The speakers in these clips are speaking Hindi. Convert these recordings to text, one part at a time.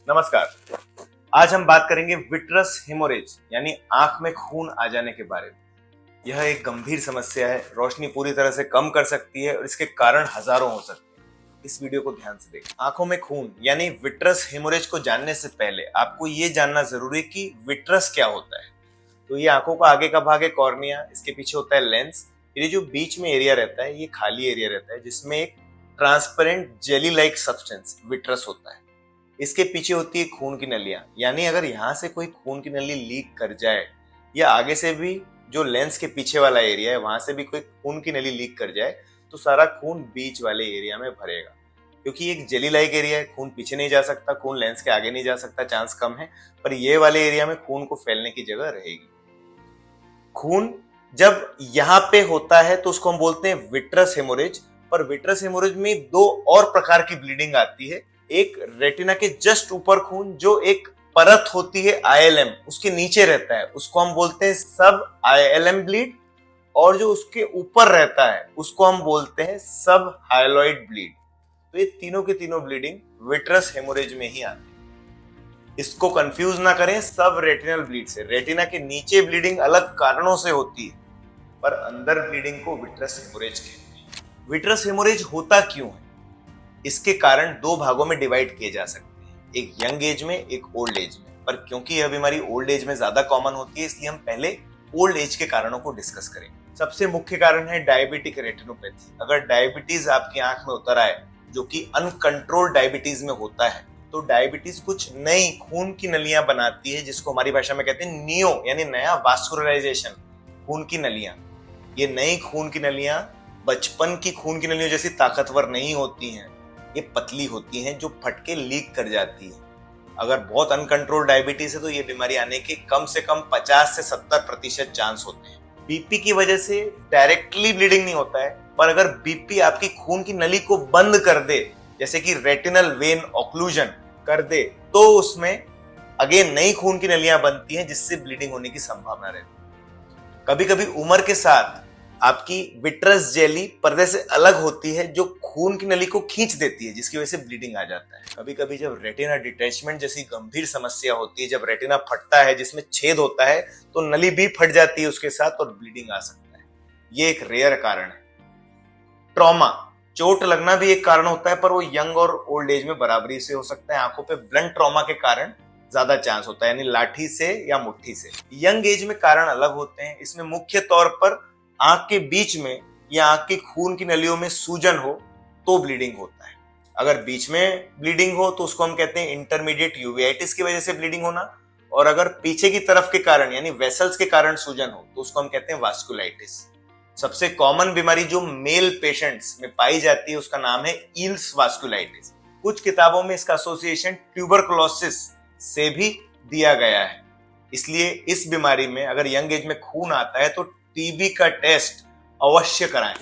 नमस्कार। आज हम बात करेंगे विट्रस हेमोरेज यानी आंख में खून आ जाने के बारे में। यह एक गंभीर समस्या है, रोशनी पूरी तरह से कम कर सकती है और इसके कारण हजारों हो सकते हैं। इस वीडियो को ध्यान से देखें। आंखों में खून यानी विट्रस हेमोरेज को जानने से पहले आपको ये जानना जरूरी है कि विट्रस क्या होता है। तो ये आंखों का आगे का भाग है कॉर्निया, इसके पीछे होता है लेंस। ये जो बीच में एरिया रहता है ये खाली एरिया रहता है जिसमें एक transparent jelly like substance vitreous होता है। इसके पीछे होती है खून की नलियां, यानी अगर यहाँ से कोई खून की नली लीक कर जाए या आगे से भी जो लेंस के पीछे वाला एरिया है वहां से भी कोई खून की नली लीक कर जाए तो सारा खून बीच वाले एरिया में भरेगा। क्योंकि एक जेली लाइक एरिया है, खून पीछे नहीं जा सकता, खून लेंस के आगे नहीं जा सकता, चांस कम है, पर ये वाले एरिया में खून को फैलने की जगह रहेगी। खून जब यहाँ पे होता है तो उसको हम बोलते हैं विट्रस हेमोरेज। पर विट्रस हेमोरेज में दो और प्रकार की ब्लीडिंग आती है। एक रेटिना के जस्ट ऊपर खून जो एक परत होती है आईएलएम उसके नीचे रहता है, उसको हम बोलते हैं सब आईएलएम ब्लीड। और जो उसके ऊपर रहता है उसको हम बोलते हैं सब हाइलॉइड ब्लीड। तो ये तीनों के तीनों ब्लीडिंग विट्रस हेमोरेज में ही आती है। इसको कंफ्यूज ना करें सब रेटिनल ब्लीड से। रेटिना के नीचे ब्लीडिंग अलग कारणों से होती है, पर अंदर ब्लीडिंग को विट्रस हेमोरेज कहते हैं। विट्रस हेमोरेज होता क्यों है? इसके कारण दो भागों में डिवाइड किए जा सकते हैं, एक यंग एज में, एक ओल्ड एज में। पर क्योंकि यह बीमारी ओल्ड एज में ज्यादा कॉमन होती है इसलिए हम पहले ओल्ड एज के कारणों को डिस्कस करेंगे। सबसे मुख्य कारण है डायबिटिक रेटिनोपैथी। अगर डायबिटीज आपकी आंख में उतर आए, जो कि अनकंट्रोल्ड डायबिटीज में होता है, तो डायबिटीज कुछ नई खून की नलियां बनाती है जिसको हमारी भाषा में कहते हैं नियो यानी नया वास्कुलराइजेशन, खून की नलियां। ये नई खून की नलियां बचपन की खून की नलियों जैसी ताकतवर नहीं होती हैं, ये पतली होती हैं जो फटके लीक कर जाती है। अगर बहुत अनकंट्रोल डायबिटीज है तो ये बीमारी आने के कम से कम 50 से 70% चांस होते हैं। बीपी की वजह से डायरेक्टली ब्लीडिंग नहीं होता है, पर अगर बीपी आपकी खून की नली को बंद कर दे, जैसे कि रेटिनल वेन ऑक्लूजन कर दे, तो उसमें अगेन नई खून की नलियां बनती हैं जिससे ब्लीडिंग होने की संभावना रहती है। कभी कभी उम्र के साथ आपकी विट्रस जेली पर्दे से अलग होती है जो खून की नली को खींच देती है, जिसकी वजह से ब्लीडिंग आ जाता है। कभी कभी जब रेटिना डिटैचमेंट जैसी गंभीर समस्या होती है, जब रेटिना फटता है जिसमें छेद होता है, तो नली भी फट जाती है उसके साथ और ब्लीडिंग आ सकता है। ये एक रेयर कारण है। ट्रॉमा, चोट लगना भी एक कारण होता है, पर वो यंग और ओल्ड एज में बराबरी से हो सकता है। आंखों पे ब्लंट ट्रॉमा के कारण ज्यादा चांस होता है, यानी लाठी से या मुट्ठी से। यंग एज में कारण अलग होते हैं। इसमें मुख्य तौर पर आंख के बीच में या आंख की खून की नलियों में सूजन हो तो ब्लीडिंग होता है। अगर बीच में ब्लीडिंग हो तो उसको हम कहते हैं इंटरमीडिएट यूवेइटिस की वजह से ब्लीडिंग होना। और अगर पीछे की तरफ के कारण यानी वेसल्स के कारण सूजन हो तो उसको हम कहते हैं वास्कुलाइटिस। सबसे कॉमन बीमारी जो मेल पेशेंट्स में पाई जाती है उसका नाम है ईल्स वास्कुलाइटिस। कुछ किताबों में इसका एसोसिएशन ट्यूबरकुलोसिस से भी दिया गया है। इसलिए इस बीमारी में अगर यंग एज में खून आता है तो टीबी का टेस्ट अवश्य कराएं।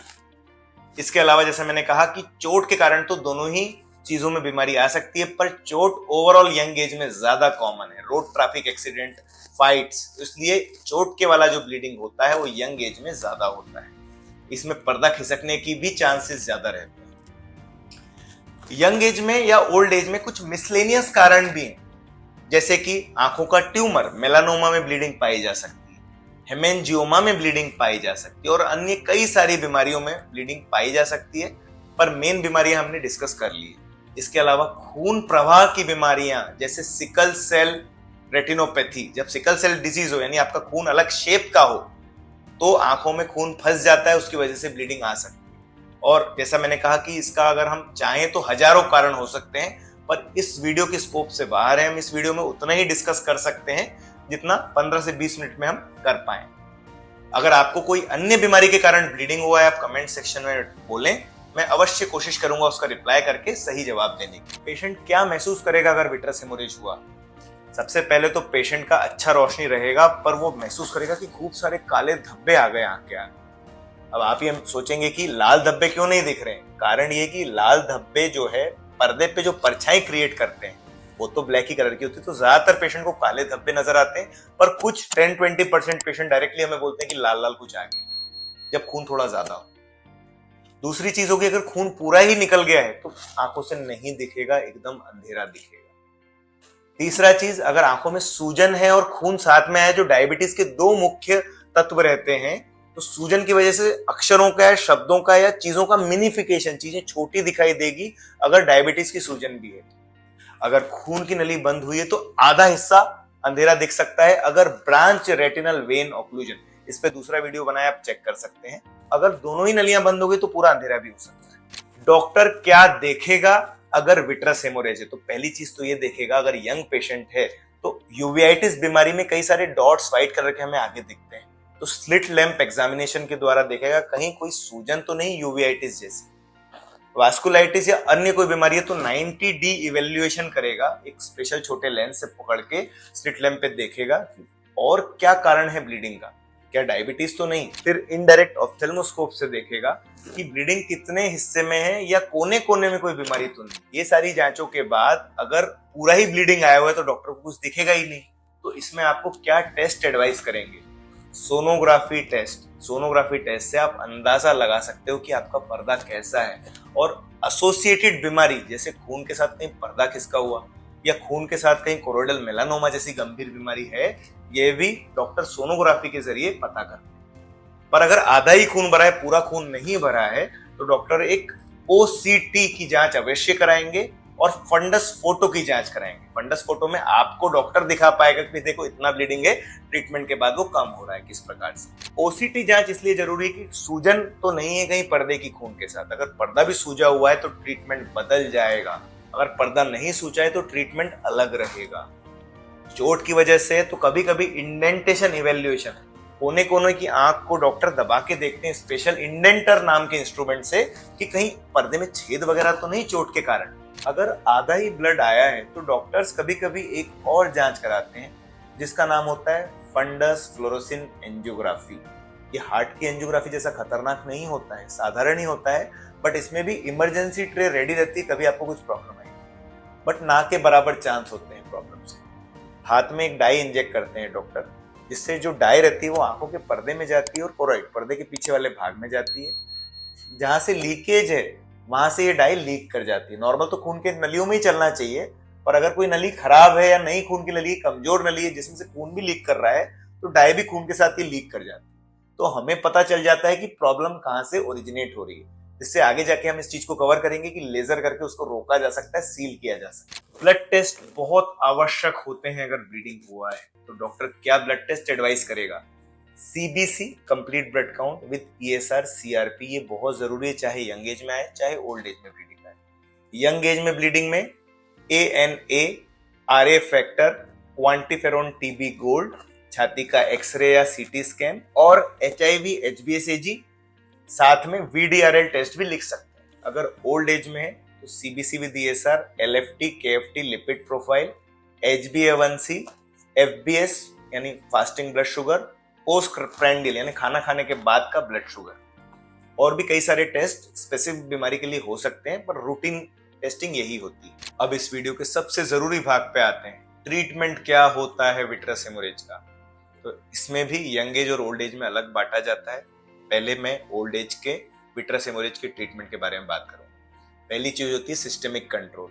इसके अलावा जैसे मैंने कहा कि चोट के कारण तो दोनों ही चीजों में बीमारी आ सकती है, पर चोट ओवरऑल यंग एज में ज्यादा कॉमन है। रोड ट्रैफिक एक्सीडेंट, फाइट्स, इसलिए चोट के वाला जो ब्लीडिंग होता है वो यंग एज में ज्यादा होता है। इसमें पर्दा खिसकने की भी चांसेस ज्यादा रहते हैं। यंग एज में या ओल्ड एज में कुछ मिसलेनियस कारण भी हैं, जैसे कि आंखों का ट्यूमर, मेलानोमा में ब्लीडिंग पाई जा सकती है, हेमेंजियोमा में ब्लीडिंग पाई जा सकती है और अन्य कई सारी बीमारियों में ब्लीडिंग पाई जा सकती है। पर मेन बीमारियां हमने डिस्कस कर ली है। इसके अलावा खून प्रवाह की बीमारियां जैसे सिकल सेल रेटिनोपैथी, जब सिकल सेल डिजीज हो यानी आपका खून अलग शेप का हो तो आंखों में खून फंस जाता है, उसकी वजह से ब्लीडिंग आ सकती है। और जैसा मैंने कहा कि इसका अगर हम चाहें तो हजारों कारण हो सकते हैं, पर इस वीडियो के स्कोप से बाहर है। हम इस वीडियो में उतना ही डिस्कस कर सकते हैं जितना 15 से 20 मिनट में हम कर पाए। अगर आपको कोई अन्य बीमारी के कारण ब्लीडिंग हुआ है आप कमेंट सेक्शन में बोलें, मैं अवश्य कोशिश करूंगा उसका रिप्लाई करके सही जवाब देने की। पेशेंट क्या महसूस करेगा अगर विट्रस हेमोरेज हुआ? सबसे पहले तो पेशेंट का अच्छा रोशनी रहेगा, पर वो महसूस करेगा कि खूब सारे काले धब्बे आ गए आंख के आगे। अब आप ये सोचेंगे कि लाल धब्बे क्यों नहीं दिख रहे हैं? कारण ये कि लाल धब्बे जो है पर्दे पे जो परछाई क्रिएट करते हैं वो तो ब्लैक ही कलर की होती है, तो ज्यादातर पेशेंट को काले धब्बे नजर आते हैं। पर कुछ 10-20% पेशेंट डायरेक्टली हमें बोलते हैं कि लाल लाल कुछ आ गया जब खून थोड़ा ज्यादा हो। दूसरी चीज होगी, अगर खून पूरा ही निकल गया है तो आंखों से नहीं दिखेगा, एकदम अंधेरा दिखेगा। तीसरा चीज, अगर आंखों में सूजन है और खून साथ में है, जो डायबिटीज के दो मुख्य तत्व रहते हैं, तो सूजन की वजह से अक्षरों का या शब्दों का या चीजों का मिनिफिकेशन, चीजें छोटी दिखाई देगी अगर डायबिटीज की सूजन भी है। अगर खून की नली बंद हुई है तो आधा हिस्सा अंधेरा दिख सकता है। अगर ब्रांच रेटिनल वेन ऑक्लूजन, इस पे दूसरा वीडियो बनाया, आप चेक कर सकते हैं। अगर दोनों ही नलियां बंद हो गई तो पूरा अंधेरा भी हो सकता है। डॉक्टर क्या देखेगा अगर विट्रस हेमोरेज है? तो पहली चीज तो ये देखेगा, अगर यंग पेशेंट है तो यूवेइटिस बीमारी में कई सारे डॉट्स व्हाइट कलर के हमें आगे दिखते हैं, तो स्लिट लैंप एग्जामिनेशन के द्वारा देखेगा कहीं कोई सूजन तो नहीं यूवेइटिस जैसी। वास्कुलाइटिस या अन्य कोई बीमारी है तो 90D इवेल्युएशन करेगा, एक स्पेशल छोटे लेंस से पकड़ के स्लिट लैंप पे देखेगा और क्या कारण है ब्लीडिंग का, क्या डायबिटीज तो नहीं। फिर इनडायरेक्ट ऑप्थेल्मोस्कोप से देखेगा कि ब्लीडिंग कितने हिस्से में है या कोने कोने में कोई बीमारी तो नहीं। ये सारी जांचों के बाद अगर पूरा ही ब्लीडिंग आया हुआ है तो डॉक्टर को कुछ दिखेगा ही नहीं, तो इसमें आपको क्या टेस्ट एडवाइस करेंगे? Sonography test. सोनोग्राफी टेस्ट से आप अंदाजा लगा सकते हो कि आपका पर्दा कैसा है, और एसोसिएटेड बीमारी जैसे खून के साथ कहीं पर्दा खिसका हुआ या खून के साथ कहीं कोरोइडल मेलानोमा जैसी गंभीर बीमारी है, ये भी डॉक्टर सोनोग्राफी के जरिए पता करते हैं। पर अगर आधा ही खून भरा है, पूरा खून नहीं भरा है, तो डॉक्टर एक ओसीटी की जांच अवश्य कराएंगे और फंडस फोटो की जांच कराएंगे। फंडस फोटो में आपको डॉक्टर दिखा पाएगा कि देखो इतना ब्लीडिंग है, ट्रीटमेंट के बाद वो कम हो रहा है किस प्रकार से। ओसीटी जांच इसलिए जरूरी है कि सूजन तो नहीं है कहीं पर्दे की खून के साथ। अगर पर्दा भी सूजा हुआ है तो ट्रीटमेंट बदल जाएगा, अगर पर्दा नहीं सूजा है तो ट्रीटमेंट अलग रहेगा। चोट की वजह से तो कभी कभी इंडेंटेशन इवेल्युएशन, कोने कोने की आंख को डॉक्टर दबा के देखते हैं स्पेशल इंडेंटर नाम के इंस्ट्रूमेंट से कि कहीं पर्दे में छेद वगैरह तो नहीं चोट के कारण। अगर आधा ही ब्लड आया है तो डॉक्टर्स कभी कभी एक और जांच कराते हैं जिसका नाम होता है फंडस फ्लोरोसिन एंजियोग्राफी। ये हार्ट की एंजियोग्राफी जैसा खतरनाक नहीं होता है, साधारण ही होता है, बट इसमें भी इमरजेंसी ट्रे रेडी रहती है कभी आपको कुछ प्रॉब्लम आई, बट ना के बराबर चांस होते हैं प्रॉब्लम से। हाथ में एक डाई इंजेक्ट करते हैं डॉक्टर, जिससे जो डाई रहती है वो आंखों के पर्दे में जाती है और कोरोइड पर्दे के पीछे वाले भाग में जाती है। जहां से लीकेज है वहां से ये डाई लीक कर जाती है। नॉर्मल तो खून के नलियों में ही चलना चाहिए, पर अगर कोई नली खराब है या नई खून की नली, कमजोर नली है जिसमें से खून भी लीक कर रहा है, तो डाई भी खून के साथ ही लीक कर जाती है। तो हमें पता चल जाता है कि प्रॉब्लम कहां से ओरिजिनेट हो रही है, जिससे आगे जाके हम इस चीज को कवर करेंगे कि लेजर करके उसको रोका जा सकता है, सील किया जा सकता है। ब्लड टेस्ट बहुत आवश्यक होते हैं अगर ब्लीडिंग हुआ है तो डॉक्टर क्या ब्लड टेस्ट एडवाइस करेगा? CBC complete blood count with ESR CRP, ये बहुत जरूरी है, चाहे यंग एज में आए चाहे ओल्ड एज में ब्लीडिंग आए। यंग एज में ब्लीडिंग में ANA, RA factor, quantiferon TB gold, छाती का एक्सरे या सीटी स्कैन और एचआईवी एचबीएसएजी, साथ में वीडीआरएल टेस्ट भी लिख सकते हैं। अगर ओल्ड एज में है तो CBC with ESR, LFT, KFT lipid profile, HbA1c, FBS यानी fasting blood sugar, post prandial यानी खाना खाने के बाद का ब्लड शुगर, और भी कई सारे टेस्ट स्पेसिफिक बीमारी के लिए हो सकते हैं, पर रूटीन टेस्टिंग यही होती है। अब इस वीडियो के सबसे जरूरी भाग पे आते हैं, ट्रीटमेंट क्या होता है विट्रस हेमोरेज का। तो इसमें भी यंग एज और ओल्ड एज में अलग बांटा जाता है। पहले मैं ओल्ड एज के विट्रस हेमोरेज के ट्रीटमेंट के बारे में बात करूंगा। पहली चीज होती है सिस्टेमिक कंट्रोल।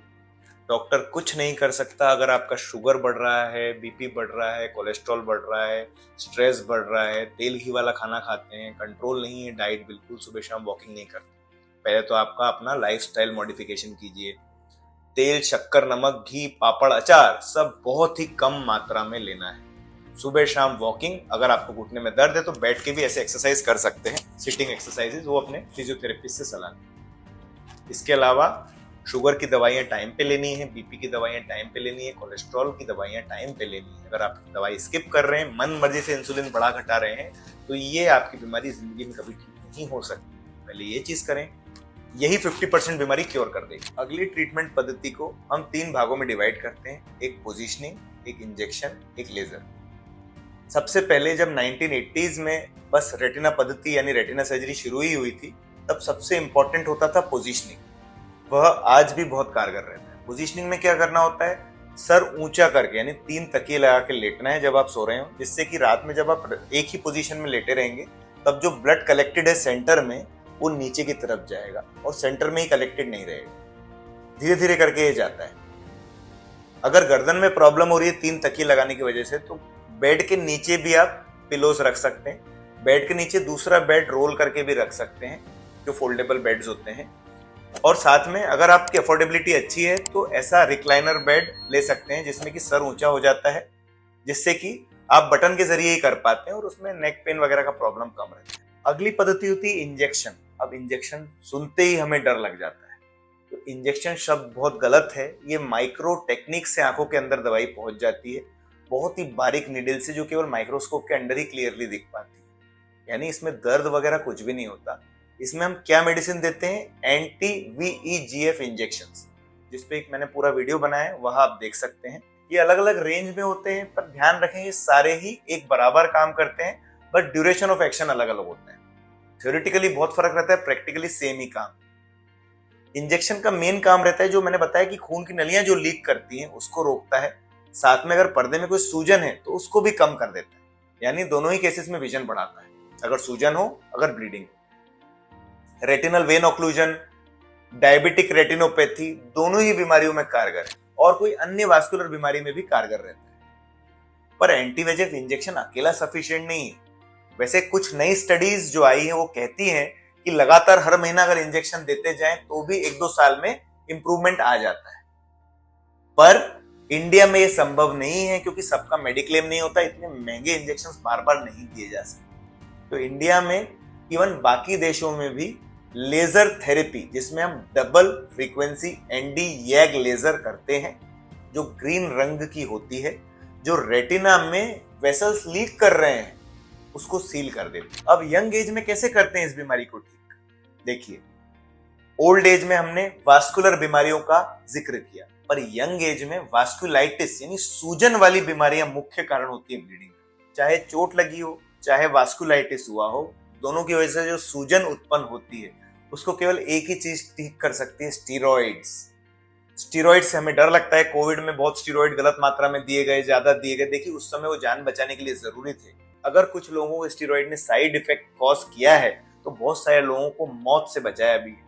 डॉक्टर कुछ नहीं कर सकता अगर आपका शुगर बढ़ रहा है, बीपी बढ़ रहा है, कोलेस्ट्रॉल बढ़ रहा है, स्ट्रेस बढ़ रहा है, तेल घी वाला खाना खाते हैं, कंट्रोल नहीं है डाइट, बिल्कुल सुबह शाम वॉकिंग नहीं करते। पहले तो आपका अपना लाइफस्टाइल मॉडिफिकेशन कीजिए। तेल, शक्कर, नमक, घी, पापड़, अचार सब बहुत ही कम मात्रा में लेना है। सुबह शाम वॉकिंग, अगर आपको घुटने में दर्द है तो बैठ के भी ऐसे एक्सरसाइज कर सकते हैं, सिटिंग एक्सरसाइजेज, वो अपने फिजियोथेरेपिस्ट से सलाह लें। इसके अलावा शुगर की दवाइयाँ टाइम पे लेनी है, बीपी की दवाइयाँ टाइम पे लेनी है, कोलेस्ट्रॉल की दवाइयाँ टाइम पे लेनी है। अगर आप दवाई स्किप कर रहे हैं, मन मर्जी से इंसुलिन बढ़ा घटा रहे हैं, तो ये आपकी बीमारी जिंदगी में कभी ठीक नहीं हो सकती। पहले ये चीज करें, यही 50% बीमारी क्योर कर देगी। अगली ट्रीटमेंट पद्धति को हम 3 भागों में डिवाइड करते हैं, एक पोजिशनिंग, एक इंजेक्शन, एक लेजर। सबसे पहले जब 1980s में बस रेटिना पद्धति यानी रेटिना सर्जरी शुरू ही हुई थी, तब सबसे इंपॉर्टेंट होता था पोजिशनिंग। वह आज भी बहुत कारगर रहता है। पोजिशनिंग में क्या करना होता है, सर ऊंचा करके यानी 3 तकिए लगा के लेटना है जब आप सो रहे हो, जिससे कि रात में जब आप एक ही पोजीशन में लेटे रहेंगे तब जो ब्लड कलेक्टेड है सेंटर में, वो नीचे की तरफ जाएगा और सेंटर में ही कलेक्टेड नहीं रहेगा। धीरे धीरे करके ये जाता है। अगर गर्दन में प्रॉब्लम हो रही है 3 तकिए लगाने की वजह से, तो बेड के नीचे भी आप पिलोज रख सकते हैं। बेड के नीचे दूसरा बेड रोल करके भी रख सकते हैं, जो फोल्डेबल बेड्स होते हैं। और साथ में अगर आपकी अफोर्डेबिलिटी अच्छी है तो ऐसा रिक्लाइनर बेड ले सकते हैं जिसमें कि सर ऊंचा हो जाता है, जिससे कि आप बटन के जरिए ही कर पाते हैं और उसमें नेक पेन वगैरह का प्रॉब्लम कम रहता है। अगली पद्धति होती है इंजेक्शन। अब इंजेक्शन सुनते ही हमें डर लग जाता है, तो इंजेक्शन शब्द बहुत गलत है। ये माइक्रो टेक्निक से आंखों के अंदर दवाई पहुंच जाती है, बहुत ही बारीक निडल से, जो केवल माइक्रोस्कोप के अंदर ही क्लियरली दिख पाती है। यानी इसमें दर्द वगैरह कुछ भी नहीं होता। इसमें हम क्या मेडिसिन देते हैं? एंटी VEGF इंजेक्शंस, जिसपे एक मैंने पूरा वीडियो बनाया है, वह आप देख सकते हैं। ये अलग अलग रेंज में होते हैं, पर ध्यान रखें ये सारे ही एक बराबर काम करते हैं, बट ड्यूरेशन ऑफ एक्शन अलग अलग होता है। थ्योरेटिकली बहुत फर्क रहता है, प्रैक्टिकली सेम ही काम। इंजेक्शन का मेन काम रहता है, जो मैंने बताया कि खून की नलियां जो लीक करती हैं उसको रोकता है, साथ में अगर पर्दे में कोई सूजन है तो उसको भी कम कर देता है। यानी दोनों ही केसेस में विजन बढ़ाता है, अगर सूजन हो, अगर ब्लीडिंग हो। Retinal vein occlusion, diabetic retinopathy, दोनों ही बीमारियों में कारगर है, और कोई अन्य वास्कुलर बीमारी में भी कारगर रहता है। पर एंटी VEGF इंजेक्शन अकेला सफिशिएंट नहीं है। वैसे कुछ नई स्टडीज जो आई है वो कहती हैं कि लगातार हर महीना अगर इंजेक्शन देते जाएं तो भी 1-2 साल में इंप्रूवमेंट आ जाता है। पर इंडिया में ये संभव नहीं है, क्योंकि सबका मेडिक्लेम नहीं होता, इतने महंगे इंजेक्शन बार बार नहीं दिए जा सकते। तो इंडिया में, इवन बाकी देशों में भी लेजर थेरेपी, जिसमें हम डबल फ्रीक्वेंसी ND-YAG लेजर करते हैं, जो ग्रीन रंग की होती है, जो रेटिना में वेसल्स लीक कर रहे हैं उसको सील कर देती। अब यंग एज में कैसे करते हैं इस बीमारी को ठीक? देखिए, ओल्ड एज में हमने वास्कुलर बीमारियों का जिक्र किया, पर यंग एज में वास्कुलाइटिस यानी सूजन वाली बीमारियां मुख्य कारण होती है ब्लीडिंग। चाहे चोट लगी हो, चाहे वास्कुलाइटिस हुआ हो, दोनों की वजह से जो सूजन उत्पन्न होती है उसको केवल एक ही चीज ठीक कर सकती है, स्टीरॉइड्स। स्टीरॉइड से हमें डर लगता है, कोविड में बहुत स्टीरॉइड गलत मात्रा में दिए गए, ज्यादा दिए गए। देखिए, उस समय वो जान बचाने के लिए जरूरी थे। अगर कुछ लोगों को स्टीरॉइड ने साइड इफेक्ट कॉज किया है तो बहुत सारे लोगों को मौत से बचाया भी है।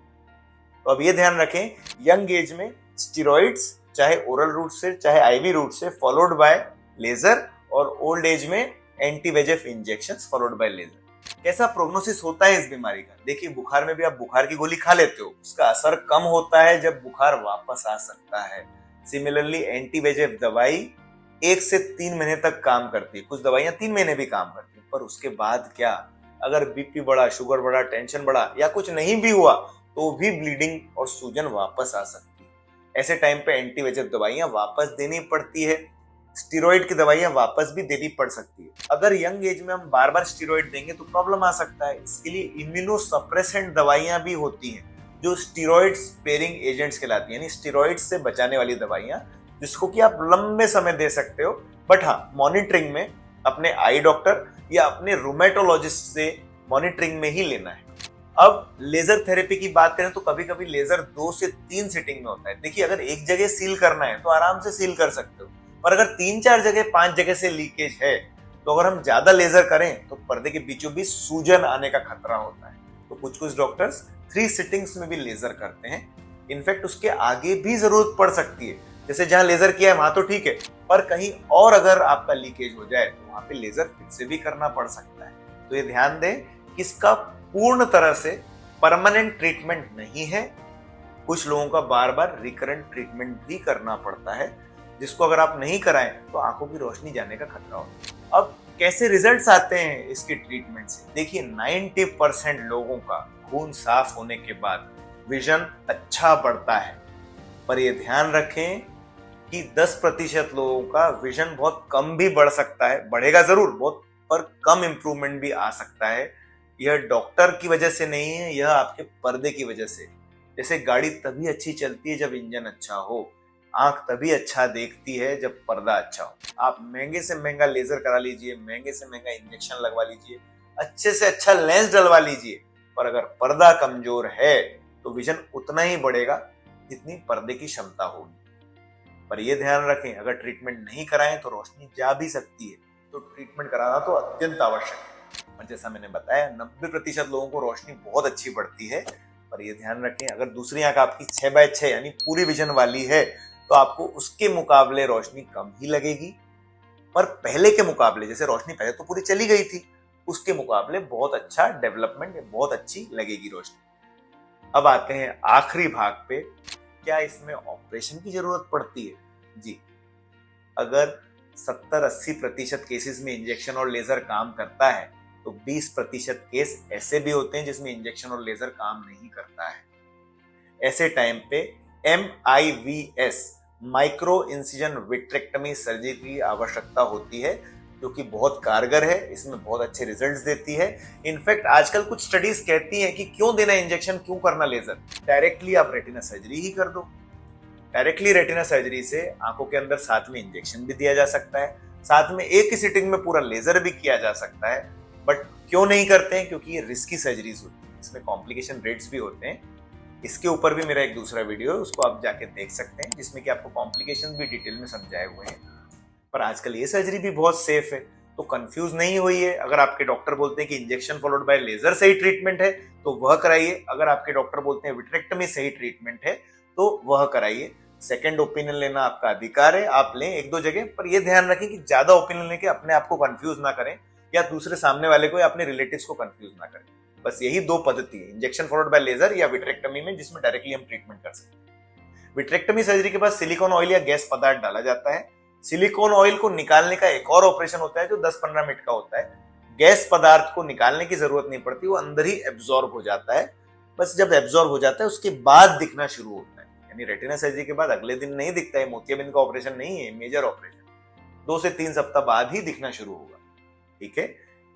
तो अब ये ध्यान रखें, यंग एज में स्टीरॉइड्स, चाहे ओरल रूट से चाहे IV रूट से, फॉलोड बाय लेजर, और ओल्ड एज में anti VEGF injections followed by laser. कैसा प्रोग्नोसिस होता है इस बीमारी का? देखिए, बुखार में भी आप बुखार की गोली खा लेते हो, उसका असर कम होता है जब बुखार वापस आ सकता है। सिमिलरली एंटी VEGF दवाई 1 से 3 महीने तक काम करती है, कुछ दवाइयां 3 महीने भी काम करती है, पर उसके बाद क्या? अगर BP बढ़ा, शुगर बढ़ा, टेंशन बढ़ा, या कुछ नहीं भी हुआ तो भी ब्लीडिंग और सूजन वापस आ सकती है। ऐसे टाइम पे एंटी VEGF दवाइयां वापस देनी पड़ती है, स्टीरॉइड की दवाइयां वापस भी देनी पड़ सकती है। अगर यंग एज में हम बार बार स्टीरॉइड देंगे तो प्रॉब्लम आ सकता है। इसके लिए इम्यूनोसप्रेसेंट दवाइयां भी होती हैं, जो स्टीरॉइड स्पेयरिंग एजेंट्स कहलाती है, यानी स्टीरॉइड से बचाने वाली दवाइयां, जिसको कि आप लंबे समय दे सकते हो, बट हाँ, मॉनिटरिंग में अपने आई डॉक्टर या अपने रूमेटोलॉजिस्ट से मॉनिटरिंग में ही लेना है। अब लेजर थेरेपी की बात करें तो कभी कभी लेजर 2 से 3 सिटिंग में होता है। देखिए, अगर एक जगह सील करना है तो आराम से सील कर सकते हो, पर अगर 3-4 जगह, 5 जगह से लीकेज है तो अगर हम ज्यादा लेजर करें तो पर्दे के बीचों बीच सूजन आने का खतरा होता है। तो कुछ डॉक्टर्स 3 सिटिंग्स में भी लेजर करते हैं। इनफैक्ट उसके आगे भी जरूरत पड़ सकती है, जैसे जहां लेजर किया है वहां तो ठीक है, पर कहीं और अगर आपका लीकेज हो जाए तो वहां पे लेजर फिर से भी करना पड़ सकता है। तो ये ध्यान दें कि इसका पूर्ण तरह से परमानेंट ट्रीटमेंट नहीं है। कुछ लोगों का बार बार रिकरेंट ट्रीटमेंट भी करना पड़ता है, जिसको अगर आप नहीं कराएं तो आंखों की रोशनी जाने का खतरा होता है। अब कैसे रिजल्ट्स आते हैं इसके ट्रीटमेंट से? देखिए, 90% लोगों का खून साफ होने के बाद विजन अच्छा बढ़ता है, पर यह ध्यान रखें कि 10% लोगों का विजन बहुत कम भी बढ़ सकता है। बढ़ेगा जरूर बहुत, पर कम इंप्रूवमेंट भी आ सकता है। यह डॉक्टर की वजह से नहीं है, यह आपके पर्दे की वजह से। जैसे गाड़ी तभी अच्छी चलती है जब इंजन अच्छा हो, आंख तभी अच्छा देखती है जब पर्दा अच्छा हो। आप महंगे से महंगा लेजर करा लीजिए, महंगे से महंगा इंजेक्शन लगवा लीजिए, अच्छे से अच्छा लेंस डलवा लीजिए, पर अगर पर्दा कमजोर है तो विजन उतना ही बढ़ेगा जितनी पर्दे की क्षमता होगी। पर यह ध्यान रखें, अगर ट्रीटमेंट नहीं कराएं तो रोशनी जा भी सकती है, तो ट्रीटमेंट कराना तो अत्यंत आवश्यक है। और जैसा मैंने बताया, 90% लोगों को रोशनी बहुत अच्छी बढ़ती है, पर यह ध्यान रखें, अगर दूसरी आंख आपकी 6/6 यानी पूरी विजन वाली है तो आपको उसके मुकाबले रोशनी कम ही लगेगी। पर पहले के मुकाबले, जैसे रोशनी पहले तो पूरी चली गई थी, उसके मुकाबले बहुत अच्छा डेवलपमेंट, बहुत अच्छी लगेगी रोशनी। अब आते हैं आखिरी भाग पे, क्या इसमें ऑपरेशन की जरूरत पड़ती है? जी, अगर 70-80% केसेस में इंजेक्शन और लेजर काम करता है, तो 20% केस ऐसे भी होते हैं जिसमें इंजेक्शन और लेजर काम नहीं करता है। ऐसे टाइम पे MIVS, micro incision vitrectomy surgery की आवश्यकता होती है, जो कि बहुत कारगर है, इसमें बहुत अच्छे रिजल्ट्स देती है। इनफैक्ट आजकल कुछ स्टडीज कहती हैं कि क्यों देना इंजेक्शन, क्यों करना लेजर, डायरेक्टली आप रेटिना सर्जरी ही कर दो। डायरेक्टली रेटिना सर्जरी से आंखों के अंदर साथ में इंजेक्शन भी दिया जा सकता है, साथ में एक ही सिटिंग में पूरा लेजर भी किया जा सकता है। बट क्यों नहीं करते हैं? क्योंकि ये रिस्की सर्जरीज होती है, इसमें कॉम्प्लिकेशन रेट्स भी होते हैं। इसके ऊपर भी मेरा एक दूसरा वीडियो है, उसको आप जाके देख सकते हैं, जिसमें कि आपको कॉम्प्लिकेशन भी डिटेल में समझाए हुए हैं। पर आजकल ये सर्जरी भी बहुत सेफ है, तो कंफ्यूज नहीं होइए। अगर आपके डॉक्टर बोलते हैं कि इंजेक्शन फॉलोड बाय लेजर सही ट्रीटमेंट है, तो वह कराइए। अगर आपके डॉक्टर बोलते हैं विट्रेक्टमी सही ट्रीटमेंट है, तो वह कराइए। सेकंड ओपिनियन लेना आपका अधिकार है, आप लें एक दो जगह, पर यह ध्यान रखें कि ज्यादा ओपिनियन लेके अपने आप को कंफ्यूज ना करें, या दूसरे सामने वाले को या अपने रिलेटिव्स को कंफ्यूज ना करें। बस यही दो पद्धति है, इंजेक्शन फॉलोड बाय लेजर या विट्रेक्टमी में, जिसमें डायरेक्टली हम ट्रीटमेंट कर सकते हैं। विट्रेक्टमी सर्जरी के बाद सिलिकॉन ऑयल या गैस पदार्थ डाला जाता है। सिलिकॉन ऑयल को निकालने का एक और ऑपरेशन होता है जो 10-15 मिनट का होता है। गैस पदार्थ को निकालने की जरूरत नहीं पड़ती, वो अंदर ही एब्जॉर्ब हो जाता है। बस जब एब्जॉर्ब हो जाता है उसके बाद दिखना शुरू होता है, यानी रेटिना सर्जरी के बाद अगले दिन नहीं दिखता है। मोतियाबिंद का ऑपरेशन नहीं है, मेजर ऑपरेशन 2 से 3 सप्ताह बाद ही दिखना शुरू होगा। ठीक है,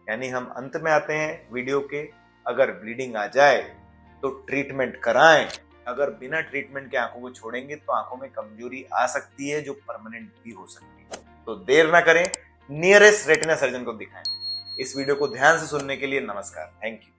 यानी हम अंत में आते हैं वीडियो के, अगर ब्लीडिंग आ जाए तो ट्रीटमेंट कराएं। अगर बिना ट्रीटमेंट के आंखों को छोड़ेंगे तो आंखों में कमजोरी आ सकती है, जो परमानेंट भी हो सकती है। तो देर ना करें, नियरेस्ट रेटिना सर्जन को दिखाएं। इस वीडियो को ध्यान से सुनने के लिए नमस्कार, थैंक यू।